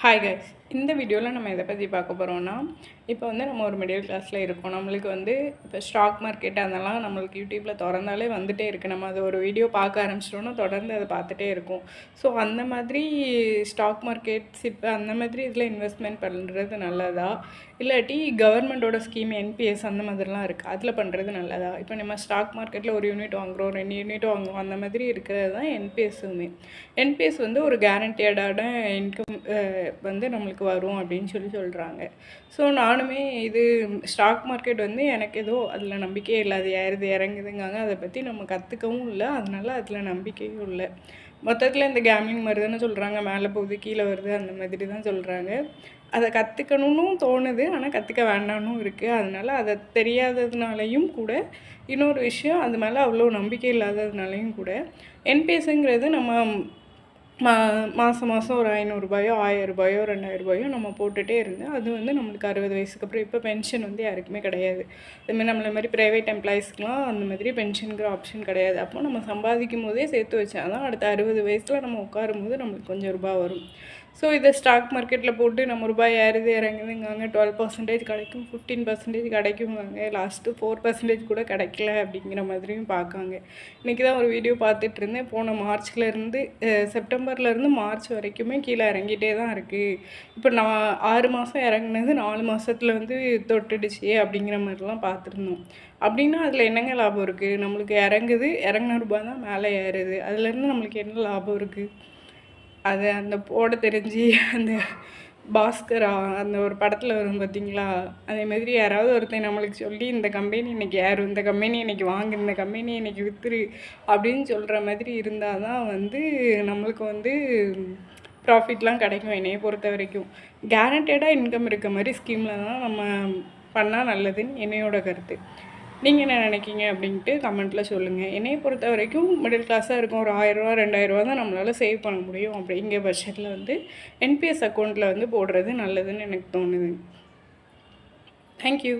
Hi guys, இந்த வீடியோவில் நம்ம எதை பற்றி பார்க்க போகிறோம்னா, இப்போ வந்து நம்ம ஒரு மிடில் கிளாஸில் இருக்கோம். நம்மளுக்கு வந்து இப்போ ஸ்டாக் மார்க்கெட் அதெல்லாம் நம்மளுக்கு யூடியூப்பில் திறந்தாலே வந்துகிட்டே இருக்குது. நம்ம அது ஒரு வீடியோ பார்க்க ஆரம்பிச்சிட்டோன்னா தொடர்ந்து அதை பார்த்துட்டே இருக்கும். ஸோ அந்த மாதிரி ஸ்டாக் மார்க்கெட்ஸ் இப்போ அந்த மாதிரி இதில் இன்வெஸ்ட்மெண்ட் பண்ணுறது நல்லதா, இல்லாட்டி கவர்மெண்ட்டோட ஸ்கீம் என்பிஎஸ் அந்த மாதிரிலாம் இருக்குது, அதில் பண்ணுறது நல்லதா? இப்போ நம்ம ஸ்டாக் மார்க்கெட்டில் ஒரு யூனிட் வாங்குகிறோம், 2 யூனிட் வாங்குவோம், அந்த மாதிரி இருக்கிறது தான் என்பிஎஸ்ஸுமே. என்பிஎஸ் வந்து ஒரு கேரண்டியடான இன்கம் வந்து நம்மளுக்கு வரும் அப்படின்னு சொல்கிறாங்க. ஸோ நானுமே இது ஸ்டாக் மார்க்கெட் வந்து எனக்கு ஏதோ அதில் நம்பிக்கையே இல்லை. அது ஏறுது இறங்குதுங்காங்க, அதை பற்றி நம்ம கற்றுக்கவும் இல்லை, அதனால அதில் நம்பிக்கையும் இல்லை. மொத்தத்தில் இந்த கேம்லிங் மாதிரி தானே சொல்கிறாங்க, மேலே போகுது கீழே வருது அந்த மாதிரி தான் சொல்கிறாங்க. அதை கற்றுக்கணும்னு தோணுது, ஆனால் கற்றுக்க வேண்டாம்னும் இருக்குது. அதனால் அதை தெரியாததுனாலையும் கூட, இன்னொரு விஷயம் அது மேலே அவ்வளோ நம்பிக்கை இல்லாததுனாலையும் கூட என்பிஎஸ்ங்கிறது நம்ம மாதம் ஒரு ரூ. 500 ரூ. 1000 ரூ. 2000 நம்ம போட்டுகிட்டே இருந்து அது வந்து நம்மளுக்கு 60 வயசுக்கு அப்புறம் இப்போ பென்ஷன் வந்து யாருக்குமே கிடையாது. அதுமாதிரி நம்மள மாதிரி ப்ரைவேட் எம்ப்ளாயிஸ்க்கெலாம் அந்த மாதிரி பென்ஷனுங்கிற ஆப்ஷன் கிடையாது. அப்போ நம்ம சம்பாதிக்கும் போதே சேர்த்து வச்சா தான் அடுத்த 60 வயசில் நம்ம உட்காரும்போது நம்மளுக்கு கொஞ்சம் ரூபா வரும். ஸோ இதை ஸ்டாக் மார்க்கெட்டில் போட்டு நம்ம ரூபாய் ஏறுது இறங்குதுங்காங்க, 12% கிடைக்கும், 15% கிடைக்குங்காங்க, லாஸ்ட்டு 4% கூட கிடைக்கல அப்படிங்கிற மாதிரியும் பார்க்காங்க. இன்றைக்கி தான் ஒரு வீடியோ பார்த்துட்டு இருந்தேன். போன மார்ச்லேருந்து செப்டம்பர்லேருந்து மார்ச் வரைக்குமே கீழே இறங்கிட்டே தான் இருக்குது. இப்போ நான் 6 மாதம் இறங்குனது 4 மாதத்தில் வந்து தொட்டுடுச்சு அப்படிங்கிற மாதிரிலாம் பார்த்துருந்தோம். அப்படின்னா அதில் என்னங்க லாபம் இருக்குது? நம்மளுக்கு இறங்குன ரூபாய் தான் மேலே ஏறுது, அதுலேருந்து நம்மளுக்கு என்ன லாபம் இருக்குது? அது அந்த போட தெரிஞ்சு அந்த பாஸ்கரா அந்த ஒரு படத்தில் வரும் பார்த்தீங்களா, அதேமாதிரி யாராவது ஒருத்தன் நம்மளுக்கு சொல்லி இந்த கம்பெனி இன்றைக்கி ஏறும், இந்த கம்பெனி இன்றைக்கி வாங்கு, இந்த கம்பெனி இன்றைக்கி விற்றுரு அப்படின்னு சொல்கிற மாதிரி இருந்தால் தான் வந்து நம்மளுக்கு வந்து ப்ராஃபிட்லாம் கிடைக்கும். என்னையை பொறுத்த வரைக்கும் கேரண்டடாக இன்கம் இருக்க மாதிரி ஸ்கீமில் தான் நம்ம பண்ணால் நல்லதுன்னு என்னையோட கருத்து. நீங்கள் என்ன நினைக்கிங்க அப்படின்ட்டு கமெண்ட்டில் சொல்லுங்கள். என்னையை பொறுத்த வரைக்கும் மிடில் கிளாஸாக இருக்கும், ஒரு 1000 2000 தான் நம்மளால் சேவ் பண்ண முடியும். அப்படிங்கிற பட்சத்தில் வந்து என்பிஎஸ் அக்கௌண்ட்டில் வந்து போடுறது நல்லதுன்னு எனக்கு தோணுது. தேங்க்யூ.